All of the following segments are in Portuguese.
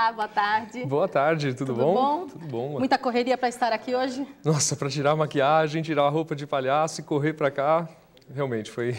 Olá, boa tarde. Boa tarde, tudo bom? Tudo bom. Muita correria para estar aqui hoje? Nossa, para tirar a maquiagem, tirar a roupa de palhaço e correr para cá, realmente foi...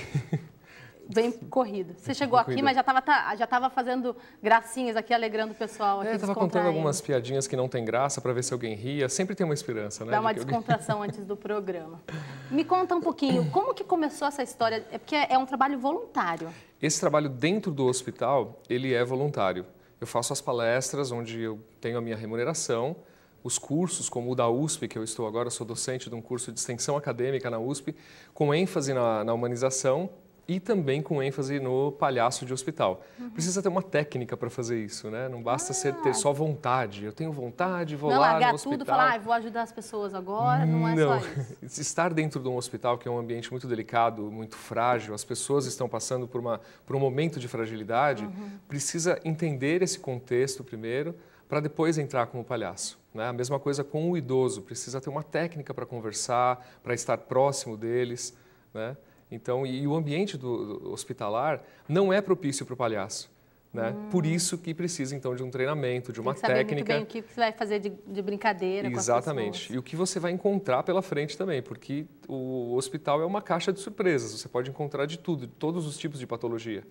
Bem corrido. Você chegou aqui, mas já estava fazendo gracinhas aqui, alegrando o pessoal aqui, estava contando algumas piadinhas que não tem graça para ver se alguém ria. Sempre tem uma esperança, né? Dá uma descontração antes do programa. Me conta um pouquinho, como que começou essa história? É porque é um trabalho voluntário. Esse trabalho dentro do hospital, ele é voluntário. Eu faço as palestras, onde eu tenho a minha remuneração, os cursos, como o da USP, que eu estou agora, sou docente de um curso de extensão acadêmica na USP, com ênfase na humanização, e também com ênfase no palhaço de hospital. Precisa ter uma técnica para fazer isso, né? Não basta ter só vontade. Eu tenho vontade, vou lá no hospital. Não largar tudo e falar, vou ajudar as pessoas agora, não é só isso. Estar dentro de um hospital, que é um ambiente muito delicado, muito frágil, as pessoas estão passando por um momento de fragilidade, precisa entender esse contexto primeiro, para depois entrar como palhaço. Né? A mesma coisa com o idoso, precisa ter uma técnica para conversar, para estar próximo deles, né? Então, e o ambiente do hospitalar não é propício para o palhaço, né? Por isso que precisa, então, de um treinamento, de uma técnica. Tem que saber muito bem o que você vai fazer de brincadeira com as pessoas. Exatamente. E o que você vai encontrar pela frente também, porque o hospital é uma caixa de surpresas. Você pode encontrar de tudo, de todos os tipos de patologia,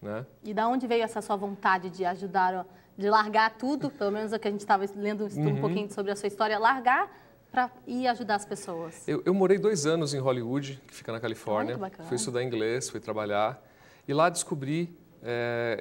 né? E da onde veio essa sua vontade de ajudar, de largar tudo, pelo menos o que a gente estava lendo um pouquinho sobre a sua história, largar para ir ajudar as pessoas? Eu morei 2 anos em Hollywood, que fica na Califórnia. Fui estudar inglês, fui trabalhar. E lá descobri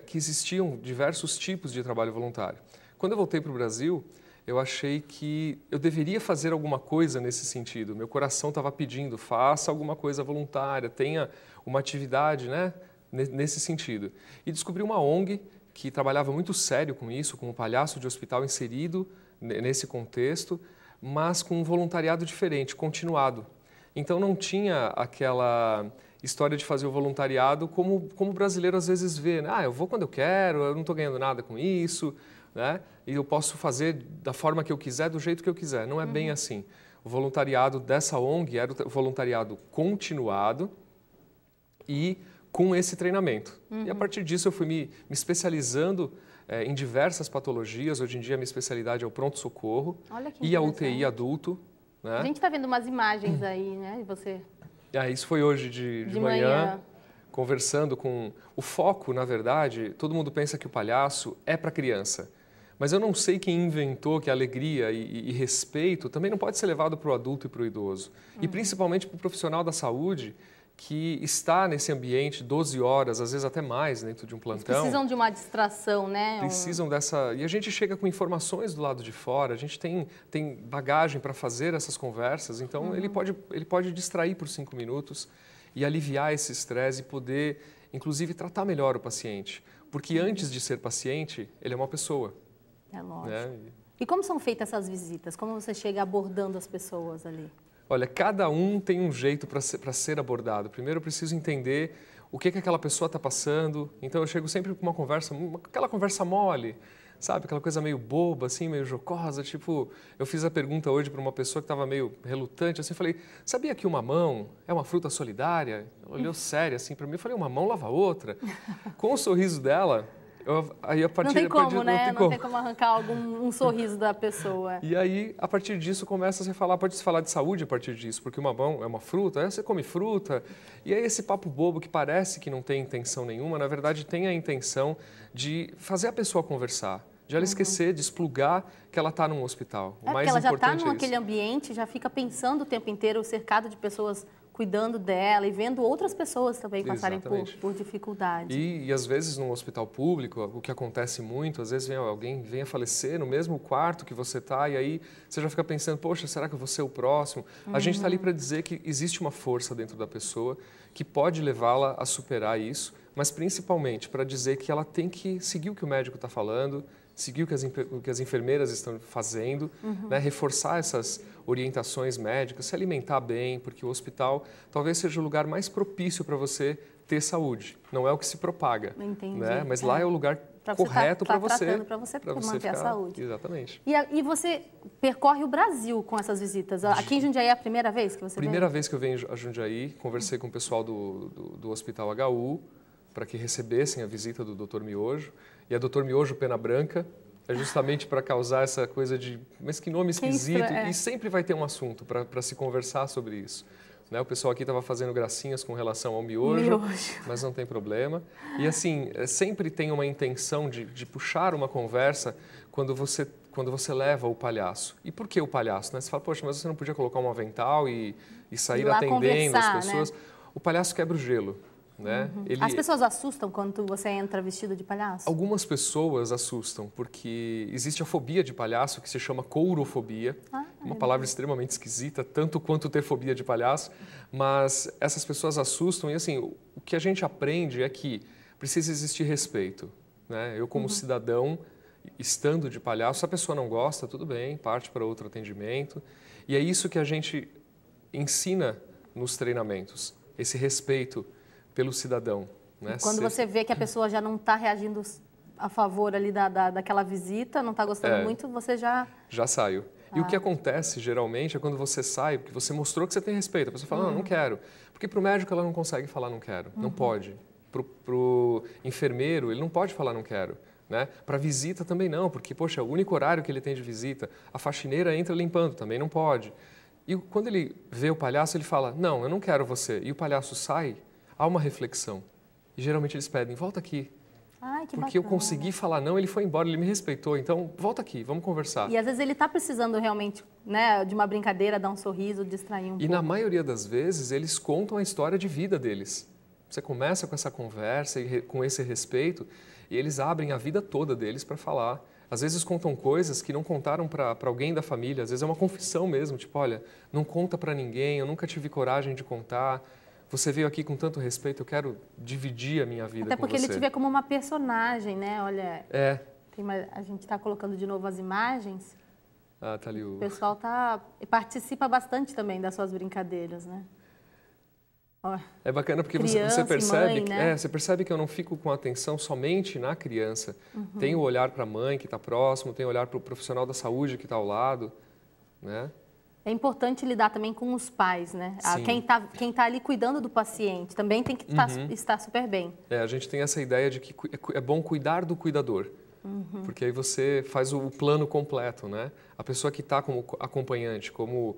que existiam diversos tipos de trabalho voluntário. Quando eu voltei para o Brasil, eu achei que eu deveria fazer alguma coisa nesse sentido. Meu coração estava pedindo, faça alguma coisa voluntária, tenha uma atividade, né, nesse sentido. E descobri uma ONG que trabalhava muito sério com isso, com o palhaço de hospital inserido nesse contexto, mas com um voluntariado diferente, continuado. Então não tinha aquela história de fazer o voluntariado como o brasileiro às vezes vê, né? Eu vou quando eu quero, eu não estou ganhando nada com isso, né? E eu posso fazer da forma que eu quiser, do jeito que eu quiser. Não é bem assim. O voluntariado dessa ONG era o voluntariado continuado e com esse treinamento. E a partir disso eu fui me especializando em diversas patologias. Hoje em dia a minha especialidade é o pronto-socorro e a UTI adulto. Né? A gente está vendo umas imagens aí, né? E você... Isso foi hoje de manhã, conversando com... O foco, na verdade, todo mundo pensa que o palhaço é para criança. Mas eu não sei quem inventou que a alegria e respeito também não pode ser levado para o adulto e para o idoso. E principalmente para o profissional da saúde, que está nesse ambiente 12 horas, às vezes até mais, dentro de um plantão. Eles precisam de uma distração, né? Precisam dessa... E a gente chega com informações do lado de fora, a gente tem bagagem para fazer essas conversas, então ele pode distrair por 5 minutos e aliviar esse estresse e poder, inclusive, tratar melhor o paciente. Porque antes de ser paciente, ele é uma pessoa. É lógico. Né? E como são feitas essas visitas? Como você chega abordando as pessoas ali? Olha, cada um tem um jeito para ser abordado. Primeiro eu preciso entender o que aquela pessoa está passando. Então eu chego sempre com uma conversa, aquela conversa mole, sabe? Aquela coisa meio boba, assim, meio jocosa. Tipo, eu fiz a pergunta hoje para uma pessoa que estava meio relutante, assim, falei, sabia que o mamão é uma fruta solidária? Ela olhou séria assim para mim, eu falei, uma mão lava a outra. Com o sorriso dela... Não tem como, né? Não tem como arrancar um sorriso da pessoa. E aí, a partir disso, começa a falar, pode-se falar de saúde a partir disso, porque o mamão é uma fruta, aí você come fruta. E aí esse papo bobo que parece que não tem intenção nenhuma, na verdade tem a intenção de fazer a pessoa conversar, de ela esquecer, de explugar que ela está num hospital. O mais porque ela já está importante naquele ambiente, já fica pensando o tempo inteiro, cercado de pessoas cuidando dela e vendo outras pessoas também passarem por dificuldade. E às vezes num hospital público, o que acontece muito, às vezes alguém vem a falecer no mesmo quarto que você está e aí você já fica pensando, poxa, será que eu vou ser o próximo? A gente está ali para dizer que existe uma força dentro da pessoa que pode levá-la a superar isso, mas principalmente para dizer que ela tem que seguir o que o médico está falando, seguir o que as enfermeiras estão fazendo, né? Reforçar essas orientações médicas, se alimentar bem, porque o hospital talvez seja o lugar mais propício para você ter saúde. Não é o que se propaga, né? Mas lá é o lugar correto para você manter a saúde. Exatamente. E você percorre o Brasil com essas visitas. Aqui em Jundiaí é a primeira vez que você vem? Primeira vez que eu venho a Jundiaí, conversei com o pessoal do Hospital HU para que recebessem a visita do Dr. Miojo. E a Dr. Miojo Pena Branca, É justamente para causar essa coisa de, mas que nome esquisito, e sempre vai ter um assunto para se conversar sobre isso. Né? O pessoal aqui estava fazendo gracinhas com relação ao miojo, mas não tem problema. E assim, sempre tem uma intenção de puxar uma conversa quando você leva o palhaço. E por que o palhaço? Né? Você fala, poxa, mas você não podia colocar um avental e sair atendendo as pessoas? Né? O palhaço quebra o gelo. Né? As pessoas assustam quando você entra vestido de palhaço? Algumas pessoas assustam, porque existe a fobia de palhaço, que se chama courofobia, uma palavra extremamente esquisita, tanto quanto ter fobia de palhaço, mas essas pessoas assustam e assim, o que a gente aprende é que precisa existir respeito. Né? Eu como cidadão, estando de palhaço, se a pessoa não gosta, tudo bem, parte para outro atendimento, e é isso que a gente ensina nos treinamentos, esse respeito pelo cidadão. Né? Quando você vê que a pessoa já não está reagindo a favor ali daquela visita, não está gostando muito, você já... Já saio. E o que acontece, geralmente, é quando você sai, porque você mostrou que você tem respeito. A pessoa fala, não quero. Porque para o médico ela não consegue falar não quero, não pode. Para o enfermeiro, ele não pode falar não quero. Né? Para visita também não, porque, poxa, o único horário que ele tem de visita, a faxineira entra limpando, também não pode. E quando ele vê o palhaço, ele fala, não, eu não quero você. E o palhaço sai, há uma reflexão. E geralmente eles pedem, volta aqui. Ai, que porque bacana. Eu consegui falar não, ele foi embora, ele me respeitou, então volta aqui, vamos conversar. E às vezes ele está precisando realmente, né, de uma brincadeira, dar um sorriso, distrair um pouco. E na maioria das vezes eles contam a história de vida deles. Você começa com essa conversa e com esse respeito e eles abrem a vida toda deles para falar. Às vezes contam coisas que não contaram para alguém da família, às vezes é uma confissão mesmo, tipo, olha, não conta para ninguém, eu nunca tive coragem de contar. Você veio aqui com tanto respeito, eu quero dividir a minha vida com você. Até porque ele te vê como uma personagem, né? Olha, a gente está colocando de novo as imagens. Tá ali o... O pessoal participa bastante também das suas brincadeiras, né? Ó, é bacana porque você percebe, mãe, né? Você percebe que eu não fico com atenção somente na criança. Tem o olhar para a mãe que está próximo, tem o olhar para o profissional da saúde que está ao lado, né? É importante lidar também com os pais, né? Sim. Quem tá ali cuidando do paciente também tem que estar super bem. A gente tem essa ideia de que é bom cuidar do cuidador, porque aí você faz o plano completo, né? A pessoa que está como acompanhante, como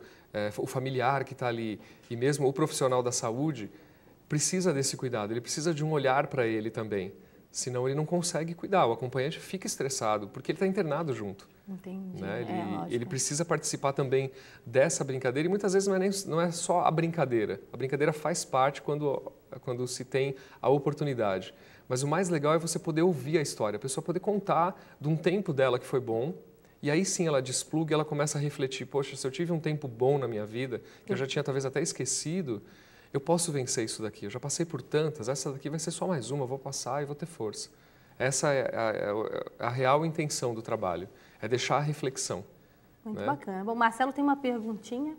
o familiar que está ali e mesmo o profissional da saúde precisa desse cuidado, ele precisa de um olhar para ele também, senão ele não consegue cuidar, o acompanhante fica estressado porque ele está internado junto. Entendi. Né? Ele precisa participar também dessa brincadeira e muitas vezes não é só a brincadeira faz parte quando se tem a oportunidade. Mas o mais legal é você poder ouvir a história, a pessoa poder contar de um tempo dela que foi bom e aí sim ela despluga e ela começa a refletir, poxa, se eu tive um tempo bom na minha vida, que eu já tinha talvez até esquecido, eu posso vencer isso daqui, eu já passei por tantas, essa daqui vai ser só mais uma, eu vou passar e vou ter força. Essa é a real intenção do trabalho. É deixar a reflexão. Muito bacana. Bom, Marcelo tem uma perguntinha.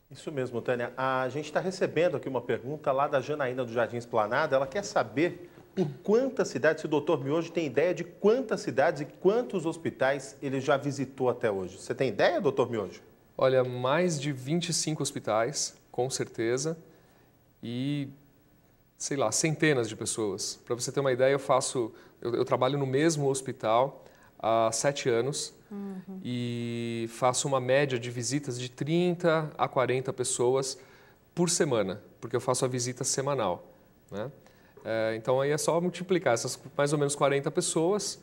Isso mesmo, Tânia. A gente está recebendo aqui uma pergunta lá da Janaína do Jardim Esplanada. Ela quer saber por quantas cidades, se o doutor Miojo tem ideia de quantas cidades e quantos hospitais ele já visitou até hoje. Você tem ideia, doutor Miojo? Olha, mais de 25 hospitais, com certeza. E, sei lá, centenas de pessoas. Para você ter uma ideia, eu trabalho no mesmo hospital há 7 anos e faço uma média de visitas de 30 a 40 pessoas por semana, porque eu faço a visita semanal. Né? Então aí é só multiplicar essas mais ou menos 40 pessoas,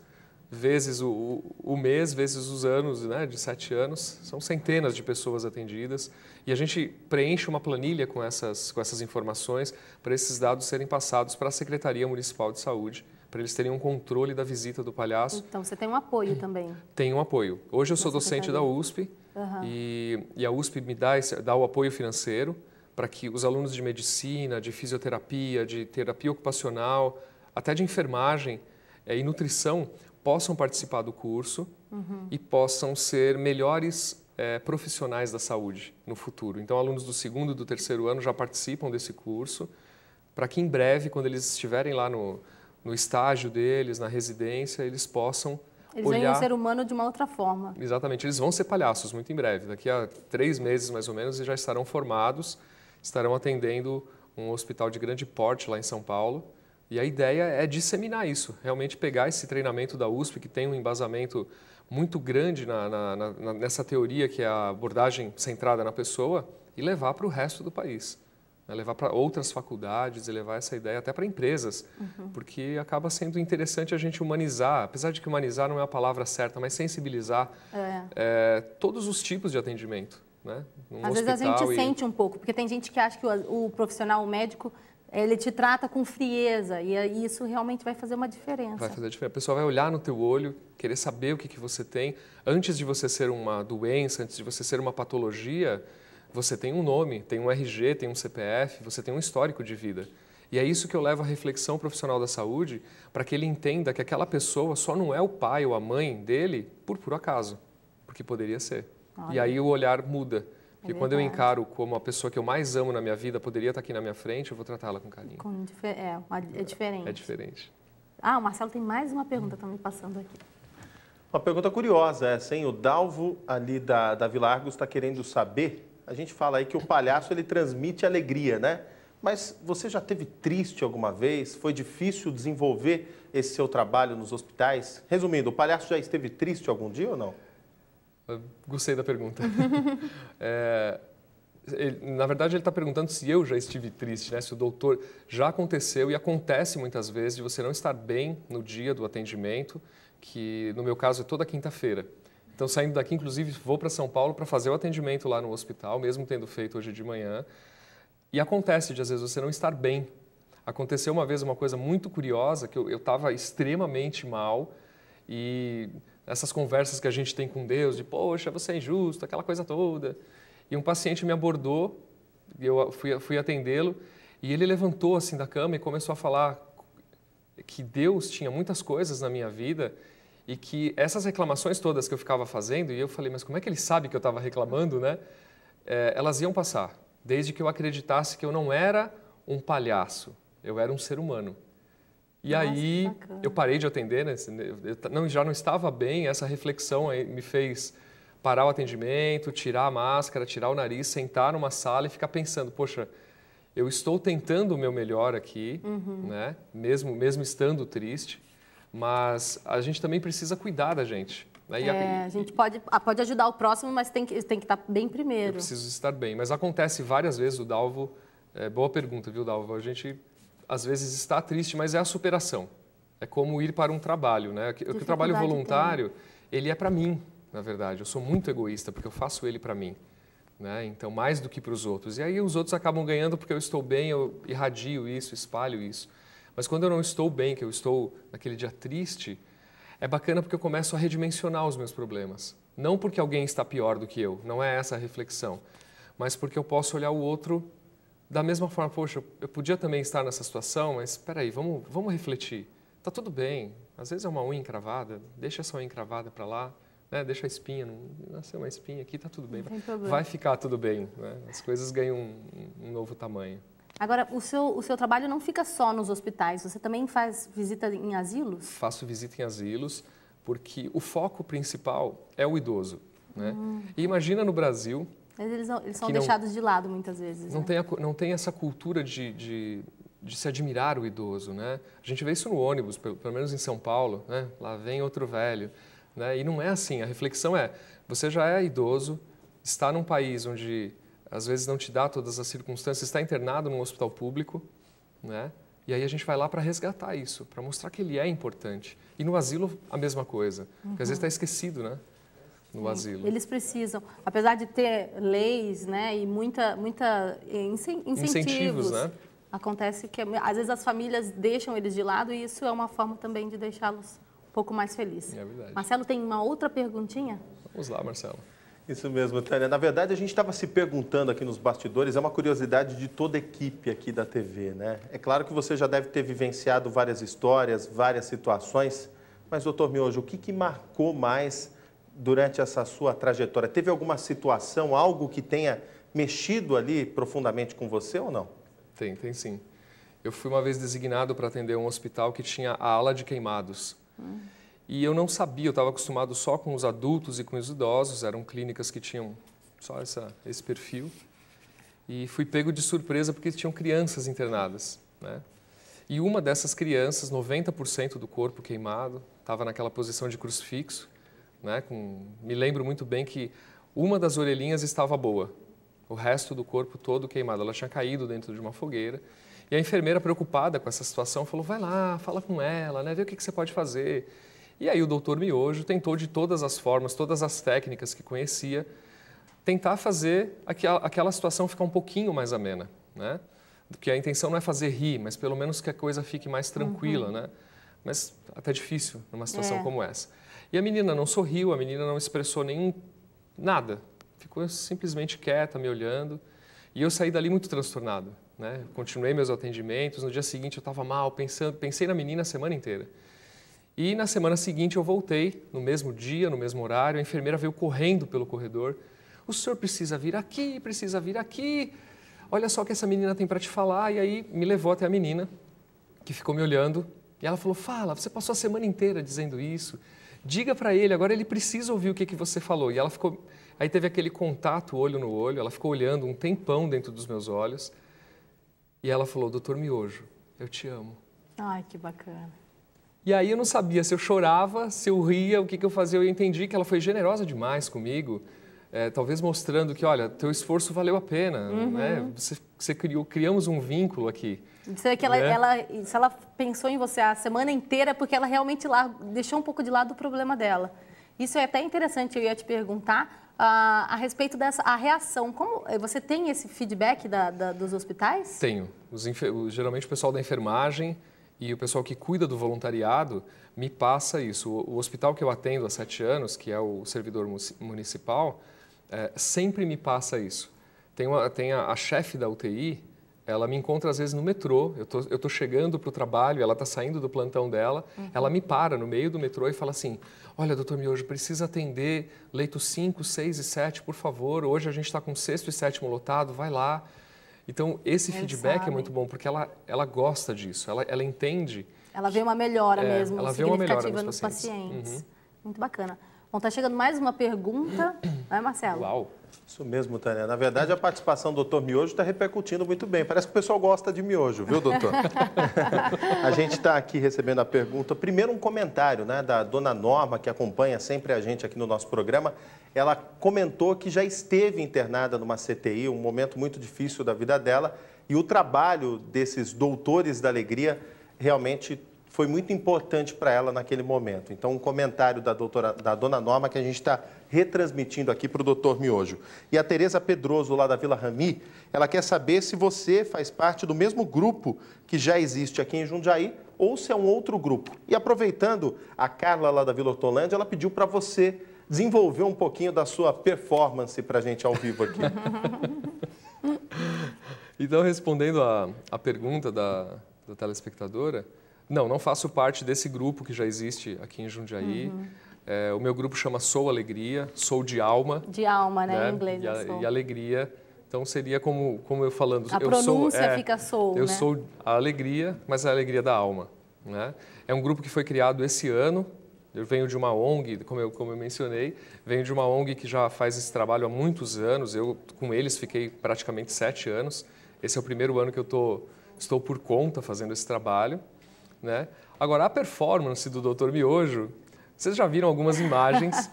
vezes o mês, vezes os anos, né, de 7 anos, são centenas de pessoas atendidas e a gente preenche uma planilha com essas informações para esses dados serem passados para a Secretaria Municipal de Saúde, para eles terem um controle da visita do palhaço. Então, você tem um apoio também? Tenho um apoio. Hoje eu sou docente da USP e a USP me dá o apoio financeiro para que os alunos de medicina, de fisioterapia, de terapia ocupacional, até de enfermagem e nutrição possam participar do curso e possam ser melhores profissionais da saúde no futuro. Então, alunos do 2º e do 3º ano já participam desse curso para que em breve, quando eles estiverem lá no estágio deles, na residência, eles possam Eles veem o ser humano de uma outra forma. Exatamente. Eles vão ser palhaços muito em breve. Daqui a 3 meses, mais ou menos, eles já estarão formados, estarão atendendo um hospital de grande porte lá em São Paulo, E a ideia é disseminar isso, realmente pegar esse treinamento da USP, que tem um embasamento muito grande nessa teoria que é a abordagem centrada na pessoa, e levar para o resto do país. Levar para outras faculdades e levar essa ideia até para empresas, porque acaba sendo interessante a gente humanizar, apesar de que humanizar não é a palavra certa, mas sensibilizar todos os tipos de atendimento. Né? Às vezes a gente sente um pouco, porque tem gente que acha que o profissional o médico, ele te trata com frieza e isso realmente vai fazer uma diferença. Vai fazer a diferença. A pessoa vai olhar no teu olho, querer saber o que você tem. Antes de você ser uma doença, antes de você ser uma patologia, você tem um nome, tem um RG, tem um CPF, você tem um histórico de vida. E é isso que eu levo à reflexão profissional da saúde, para que ele entenda que aquela pessoa só não é o pai ou a mãe dele por acaso, porque poderia ser. Olha. E aí o olhar muda. Porque quando eu encaro como a pessoa que eu mais amo na minha vida poderia estar aqui na minha frente, eu vou tratá-la com carinho. É diferente. É diferente. O Marcelo tem mais uma pergunta, está me passando aqui. Uma pergunta curiosa essa, hein? O Dalvo ali da Vila Argos está querendo saber. A gente fala aí que o palhaço ele transmite alegria, né? Mas você já esteve triste alguma vez? Foi difícil desenvolver esse seu trabalho nos hospitais? Resumindo, o palhaço já esteve triste algum dia ou não? Eu gostei da pergunta. Na verdade, ele está perguntando se eu já estive triste, né? Se o doutor já aconteceu e acontece muitas vezes de você não estar bem no dia do atendimento, que no meu caso é toda quinta-feira. Então, saindo daqui, inclusive, vou para São Paulo para fazer o atendimento lá no hospital, mesmo tendo feito hoje de manhã. E acontece de, às vezes, você não estar bem. Aconteceu uma vez uma coisa muito curiosa, que eu estava extremamente mal e essas conversas que a gente tem com Deus, de, poxa, você é injusto, aquela coisa toda. E um paciente me abordou, eu fui atendê-lo, e ele levantou assim da cama e começou a falar que Deus tinha muitas coisas na minha vida e que essas reclamações todas que eu ficava fazendo, e eu falei, mas como é que ele sabe que eu estava reclamando, né? Elas iam passar, desde que eu acreditasse que eu não era um palhaço, eu era um ser humano. E aí eu parei de atender, né? Já não estava bem, essa reflexão aí me fez parar o atendimento, tirar a máscara, tirar o nariz, sentar numa sala e ficar pensando, poxa, eu estou tentando o meu melhor aqui, né? Mesmo estando triste, mas a gente também precisa cuidar da gente. Né? A gente pode ajudar o próximo, mas tem que estar bem primeiro. Eu preciso estar bem, mas acontece várias vezes, o Dalvo, boa pergunta, viu, Dalvo? A gente às vezes está triste, mas é a superação. É como ir para um trabalho, né? O trabalho voluntário, ele é para mim, na verdade. Eu sou muito egoísta, porque eu faço ele para mim. Né? Então, mais do que para os outros. E aí os outros acabam ganhando porque eu estou bem, eu irradio isso, espalho isso. Mas quando eu não estou bem, que eu estou naquele dia triste, é bacana porque eu começo a redimensionar os meus problemas. Não porque alguém está pior do que eu, não é essa a reflexão, mas porque eu posso olhar o outro da mesma forma. Poxa, eu podia também estar nessa situação, mas espera aí, vamos refletir. Está tudo bem, às vezes é uma unha encravada, deixa essa unha encravada para lá. Né? Deixa a espinha, não nasceu uma espinha aqui, está tudo bem. Vai ficar tudo bem, né? As coisas ganham um novo tamanho. Agora, o seu trabalho não fica só nos hospitais, você também faz visita em asilos? Faço visita em asilos, porque o foco principal é o idoso. Né? E imagina no Brasil... Eles são deixados de lado muitas vezes. Não tem essa cultura de se admirar o idoso. Né? A gente vê isso no ônibus, pelo menos em São Paulo, né? Lá vem outro velho. Né? E não é assim, a reflexão é, você já é idoso, está num país onde às vezes não te dá todas as circunstâncias, está internado num hospital público, né? E aí a gente vai lá para resgatar isso, para mostrar que ele é importante. E no asilo a mesma coisa, porque às vezes está esquecido, né? No asilo. Eles precisam, apesar de ter leis, né, e muita incentivos, né? Acontece que às vezes as famílias deixam eles de lado e isso é uma forma também de deixá-los um pouco mais felizes. É verdade. Marcelo, tem uma outra perguntinha? Vamos lá, Marcelo. Isso mesmo, Tânia. Na verdade, a gente estava se perguntando aqui nos bastidores, é uma curiosidade de toda a equipe aqui da TV, né? É claro que você já deve ter vivenciado várias histórias, várias situações, mas, doutor Miojo, o que marcou mais durante essa sua trajetória? Teve alguma situação, algo que tenha mexido ali profundamente com você ou não? Tem sim. Eu fui uma vez designado para atender um hospital que tinha a ala de queimados. E eu não sabia, eu estava acostumado só com os adultos e com os idosos, eram clínicas que tinham só esse perfil. E fui pego de surpresa porque tinham crianças internadas. Né? E uma dessas crianças, 90% do corpo queimado, estava naquela posição de crucifixo, né? Me lembro muito bem que uma das orelhinhas estava boa, o resto do corpo todo queimado. Ela tinha caído dentro de uma fogueira. E a enfermeira, preocupada com essa situação, falou, vai lá, fala com ela, né? Vê o que você pode fazer. E aí o doutor Miojo tentou de todas as formas, todas as técnicas que conhecia, tentar fazer aquela situação ficar um pouquinho mais amena, né? Porque a intenção não é fazer rir, mas pelo menos que a coisa fique mais tranquila, né? Mas até difícil numa situação como essa. E a menina não sorriu, a menina não expressou nada. Ficou simplesmente quieta, me olhando. E eu saí dali muito transtornado, né? Continuei meus atendimentos. No dia seguinte eu estava mal, pensei na menina a semana inteira. E na semana seguinte eu voltei, no mesmo dia, no mesmo horário. A enfermeira veio correndo pelo corredor. O senhor precisa vir aqui, precisa vir aqui. Olha só o que essa menina tem para te falar. E aí me levou até a menina, que ficou me olhando. E ela falou, fala, você passou a semana inteira dizendo isso. Diga para ele, agora ele precisa ouvir o que você falou. E ela ficou... Aí teve aquele contato olho no olho, ela ficou olhando um tempão dentro dos meus olhos. E ela falou, doutor Miojo, eu te amo. Ai, que bacana. E aí eu não sabia se eu chorava, se eu ria, o que eu fazia. Eu entendi que ela foi generosa demais comigo. Talvez mostrando que, olha, teu esforço valeu a pena, né? Criamos um vínculo aqui. Se ela pensou em você a semana inteira, porque ela realmente deixou um pouco de lado o problema dela. Isso é até interessante, eu ia te perguntar a respeito a reação. Como você tem esse feedback dos hospitais? Tenho. Geralmente o pessoal da enfermagem e o pessoal que cuida do voluntariado me passa isso. O hospital que eu atendo há 7 anos, que é o servidor municipal, sempre me passa isso. Tem a chefe da UTI, ela me encontra às vezes no metrô, eu tô chegando para o trabalho, ela está saindo do plantão dela, ela me para no meio do metrô e fala assim, olha, doutor Miojo, precisa atender leito 5, 6 e 7, por favor, hoje a gente está com o 6º e 7º lotado, vai lá. Então, esse feedback é muito bom, porque ela gosta disso, ela entende. Ela vê uma melhora mesmo, ela vê uma melhora nos pacientes. Muito bacana. Bom, está chegando mais uma pergunta, não é, Marcelo? Uau! Isso mesmo, Tânia. Na verdade, a participação do doutor Miojo está repercutindo muito bem. Parece que o pessoal gosta de miojo, viu, doutor? A gente está aqui recebendo a pergunta. Primeiro, um comentário, né, da dona Norma, que acompanha sempre a gente aqui no nosso programa. Ela comentou que já esteve internada numa CTI, um momento muito difícil da vida dela, e o trabalho desses doutores da alegria realmente foi muito importante para ela naquele momento. Então, um comentário da dona Norma que a gente está retransmitindo aqui para o doutor Miojo. E a Tereza Pedroso, lá da Vila Rami, ela quer saber se você faz parte do mesmo grupo que já existe aqui em Jundiaí ou se é um outro grupo. E aproveitando, a Carla, lá da Vila Hortolândia, ela pediu para você desenvolver um pouquinho da sua performance para a gente ao vivo aqui. Então, respondendo a pergunta da telespectadora, não faço parte desse grupo que já existe aqui em Jundiaí. O meu grupo chama Sou Alegria, sou de alma. De alma, né? Em inglês. E alegria. Então, seria como eu falando... A pronúncia fica sou, Eu né? sou a alegria, mas a alegria da alma. Né? É um grupo que foi criado esse ano. Eu venho de uma ONG, como eu mencionei, venho de uma ONG que já faz esse trabalho há muitos anos. Eu, com eles, fiquei praticamente 7 anos. Esse é o primeiro ano que eu estou por conta fazendo esse trabalho. Né? Agora, a performance do Dr. Miojo, vocês já viram algumas imagens.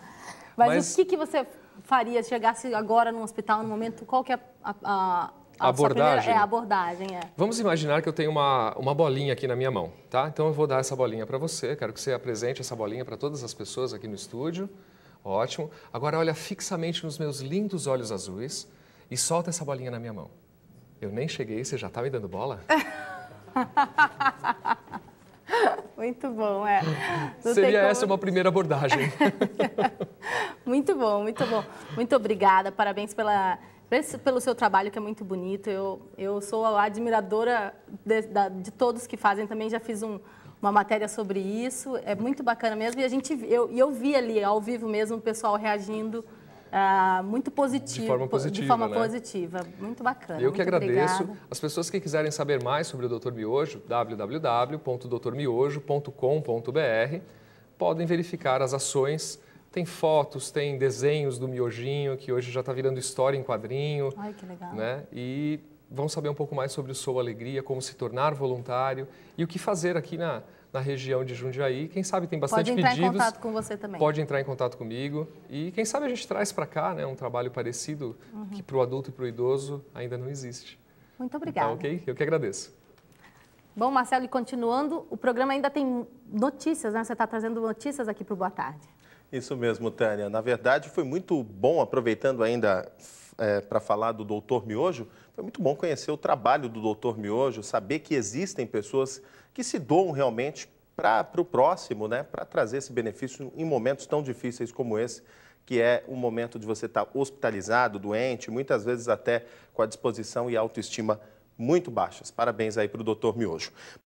mas o que você faria se chegasse agora no hospital, no momento, qual que é a abordagem? A abordagem, Vamos imaginar que eu tenho uma bolinha aqui na minha mão, tá? Então eu vou dar essa bolinha para você, quero que você apresente essa bolinha para todas as pessoas aqui no estúdio. Ótimo. Agora olha fixamente nos meus lindos olhos azuis e solta essa bolinha na minha mão. Eu nem cheguei, você já está me dando bola? Muito bom, Seria essa uma primeira abordagem. Muito bom, muito bom. Muito obrigada, parabéns pelo seu trabalho, que é muito bonito. Eu sou admiradora de todos que fazem, também já fiz uma matéria sobre isso, é muito bacana mesmo. E eu vi ali, ao vivo mesmo, o pessoal reagindo muito positivo. De forma positiva, de forma né? positiva. Muito bacana. Eu que agradeço. Obrigada. As pessoas que quiserem saber mais sobre o Dr. Miojo, www.drmiojo.com.br, podem verificar as ações. Tem fotos, tem desenhos do miojinho, que hoje já está virando história em quadrinho. Ai, que legal. Né? E vão saber um pouco mais sobre o Sou Alegria, como se tornar voluntário e o que fazer aqui na região de Jundiaí. Quem sabe tem bastante pedidos. Pode entrar em contato com você também. Pode entrar em contato comigo. E quem sabe a gente traz para cá, né, um trabalho parecido que para o adulto e para o idoso ainda não existe. Muito obrigada. Tá, ok? Eu que agradeço. Bom, Marcelo, e continuando, o programa ainda tem notícias, né? Você está trazendo notícias aqui para o Boa Tarde. Isso mesmo, Tânia. Na verdade, foi muito bom, aproveitando ainda para falar do Dr. Miojo, foi muito bom conhecer o trabalho do Dr. Miojo, saber que existem pessoas que se doam realmente para o próximo, né? Para trazer esse benefício em momentos tão difíceis como esse, que é um momento de você estar hospitalizado, doente, muitas vezes até com a disposição e autoestima muito baixas. Parabéns aí para o Dr. Miojo.